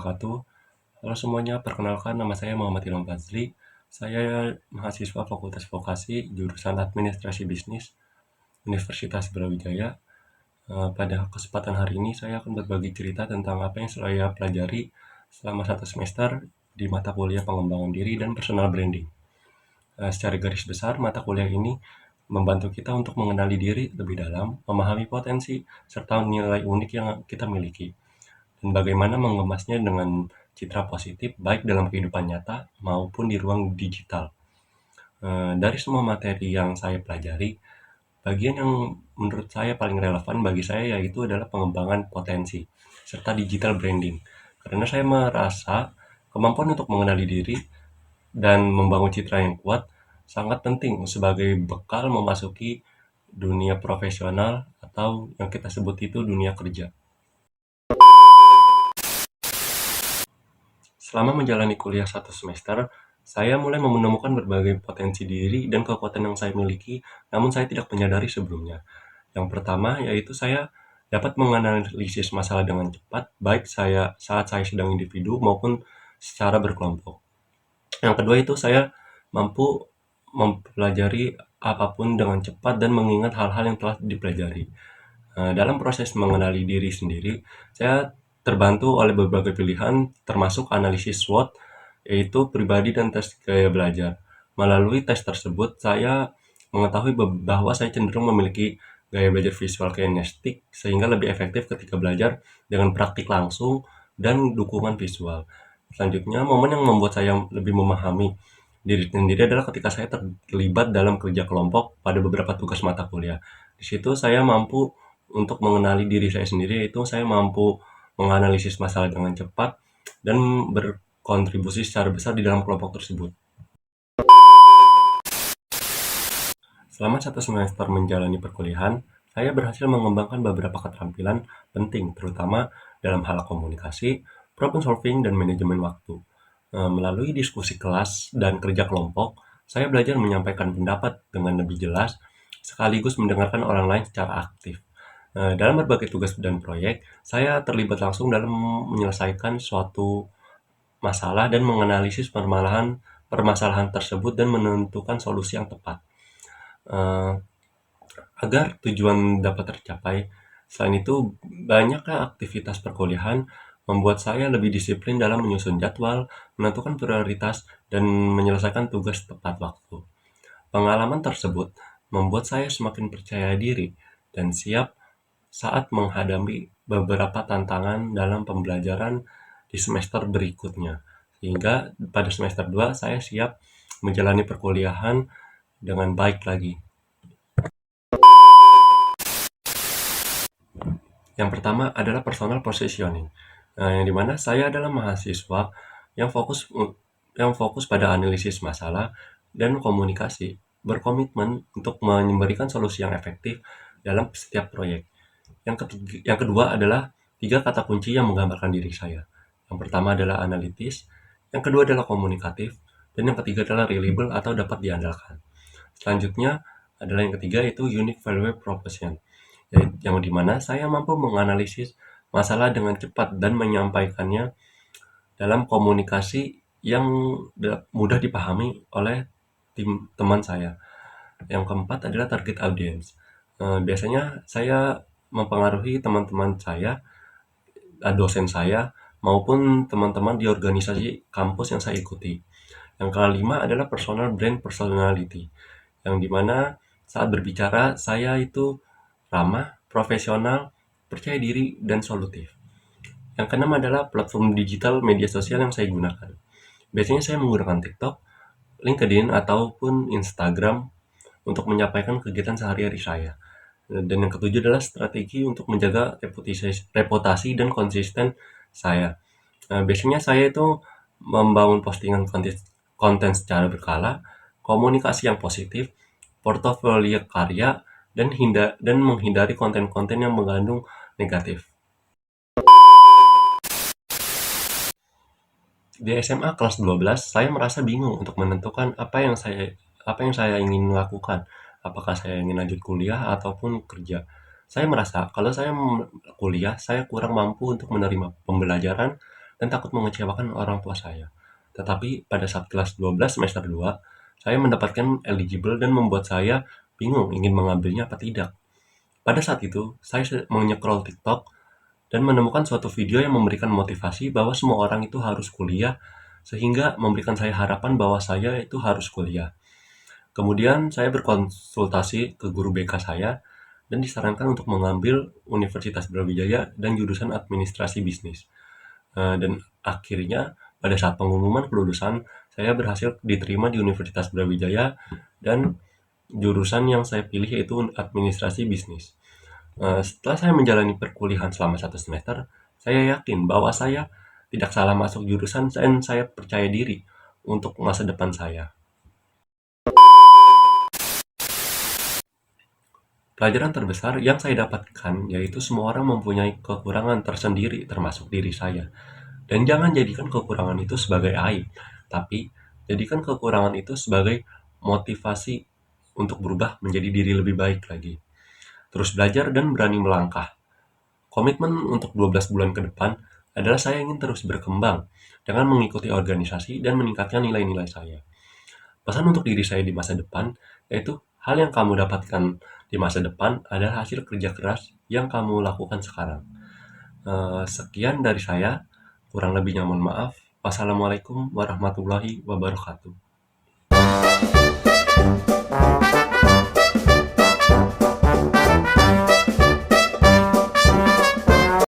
wabarakatuh. Halo semuanya, perkenalkan nama saya Muhammad Ilham Fazli. Saya mahasiswa Fakultas Vokasi jurusan Administrasi Bisnis Universitas Brawijaya. Pada kesempatan hari ini saya akan berbagi cerita tentang apa yang saya pelajari selama 1 semester di mata kuliah pengembangan diri dan personal branding. Secara garis besar, mata kuliah ini membantu kita untuk mengenali diri lebih dalam, memahami potensi, serta nilai unik yang kita miliki, dan bagaimana mengemasnya dengan citra positif baik dalam kehidupan nyata maupun di ruang digital. Dari semua materi yang saya pelajari, bagian yang menurut saya paling relevan bagi saya yaitu adalah pengembangan potensi serta digital branding. Karena saya merasa kemampuan untuk mengenali diri dan membangun citra yang kuat sangat penting sebagai bekal memasuki dunia profesional atau yang kita sebut itu dunia kerja. Selama menjalani kuliah 1 semester, saya mulai menemukan berbagai potensi diri dan kekuatan yang saya miliki, namun saya tidak menyadari sebelumnya. Yang pertama yaitu saya dapat menganalisis masalah dengan cepat, baik saat saya sedang individu maupun secara berkelompok. Yang kedua itu saya mampu mempelajari apapun dengan cepat dan mengingat hal-hal yang telah dipelajari. Dalam proses mengenali diri sendiri, saya terbantu oleh berbagai pilihan termasuk analisis SWOT, yaitu pribadi dan tes gaya belajar. Melalui tes tersebut, saya mengetahui bahwa saya cenderung memiliki gaya belajar visual kinestik sehingga lebih efektif ketika belajar dengan praktik langsung dan dukungan visual. Selanjutnya, momen yang membuat saya lebih memahami diri sendiri adalah ketika saya terlibat dalam kerja kelompok pada beberapa tugas mata kuliah. Di situ saya mampu untuk mengenali diri saya sendiri, yaitu saya mampu menganalisis masalah dengan cepat dan berkontribusi secara besar di dalam kelompok tersebut. Selama 1 semester menjalani perkuliahan, saya berhasil mengembangkan beberapa keterampilan penting, terutama dalam hal komunikasi, problem solving, dan manajemen waktu. Melalui diskusi kelas dan kerja kelompok, saya belajar menyampaikan pendapat dengan lebih jelas, sekaligus mendengarkan orang lain secara aktif. Dalam berbagai tugas dan proyek, saya terlibat langsung dalam menyelesaikan suatu masalah dan menganalisis permasalahan tersebut dan menentukan solusi yang tepat. Eh, Agar tujuan dapat tercapai, selain itu banyaknya aktivitas perkuliahan membuat saya lebih disiplin dalam menyusun jadwal, menentukan prioritas, dan menyelesaikan tugas tepat waktu. Pengalaman tersebut membuat saya semakin percaya diri dan siap saat menghadapi beberapa tantangan dalam pembelajaran di semester berikutnya. Sehingga pada semester 2 saya siap menjalani perkuliahan dengan baik lagi. Yang pertama adalah personal positioning, yang dimana saya adalah mahasiswa yang fokus pada analisis masalah dan komunikasi, berkomitmen untuk memberikan solusi yang efektif dalam setiap proyek. Yang kedua adalah 3 kata kunci yang menggambarkan diri saya. Yang pertama adalah analitis, yang kedua adalah komunikatif, dan yang ketiga adalah reliable atau dapat diandalkan. Selanjutnya adalah yang ketiga yaitu unique value proposition, yang dimana saya mampu menganalisis masalah dengan cepat dan menyampaikannya dalam komunikasi yang mudah dipahami oleh teman saya. Yang keempat adalah target audience. Biasanya saya mempengaruhi teman-teman saya, dosen saya, maupun teman-teman di organisasi kampus yang saya ikuti. Yang kelima adalah personal brand personality, yang dimana saat berbicara saya itu ramah, profesional, percaya diri, dan solutif. Yang keenam adalah platform digital media sosial yang saya gunakan. Biasanya saya menggunakan TikTok, LinkedIn, ataupun Instagram untuk menyampaikan kegiatan sehari-hari saya. Dan yang ketujuh adalah strategi untuk menjaga reputasi dan konsisten saya. Biasanya saya itu membangun postingan konten secara berkala, komunikasi yang positif, portofolio karya, dan menghindari konten-konten yang mengandung negatif. Di SMA kelas 12, saya merasa bingung untuk menentukan apa yang saya ingin lakukan. Apakah saya ingin lanjut kuliah ataupun kerja. Saya merasa kalau saya kuliah, saya kurang mampu untuk menerima pembelajaran, dan takut mengecewakan orang tua saya. Tetapi pada saat kelas 12 semester 2, saya mendapatkan eligible dan membuat saya bingung ingin mengambilnya apa tidak. Pada saat itu, saya menyekrol TikTok dan menemukan suatu video yang memberikan motivasi bahwa semua orang itu harus kuliah, sehingga memberikan saya harapan bahwa saya itu harus kuliah. Kemudian saya berkonsultasi ke guru BK saya dan disarankan untuk mengambil Universitas Brawijaya dan jurusan administrasi bisnis. Dan akhirnya pada saat pengumuman kelulusan, saya berhasil diterima di Universitas Brawijaya dan jurusan yang saya pilih yaitu administrasi bisnis. Setelah saya menjalani perkuliahan selama 1 semester, saya yakin bahwa saya tidak salah masuk jurusan dan saya percaya diri untuk masa depan saya. Pelajaran terbesar yang saya dapatkan yaitu semua orang mempunyai kekurangan tersendiri termasuk diri saya. Dan jangan jadikan kekurangan itu sebagai aib, tapi jadikan kekurangan itu sebagai motivasi untuk berubah menjadi diri lebih baik lagi. Terus belajar dan berani melangkah. Komitmen untuk 12 bulan ke depan adalah saya ingin terus berkembang dengan mengikuti organisasi dan meningkatkan nilai-nilai saya. Pesan untuk diri saya di masa depan yaitu hal yang kamu dapatkan di masa depan adalah hasil kerja keras yang kamu lakukan sekarang. Sekian dari saya, kurang lebihnya mohon maaf. Wassalamualaikum warahmatullahi wabarakatuh.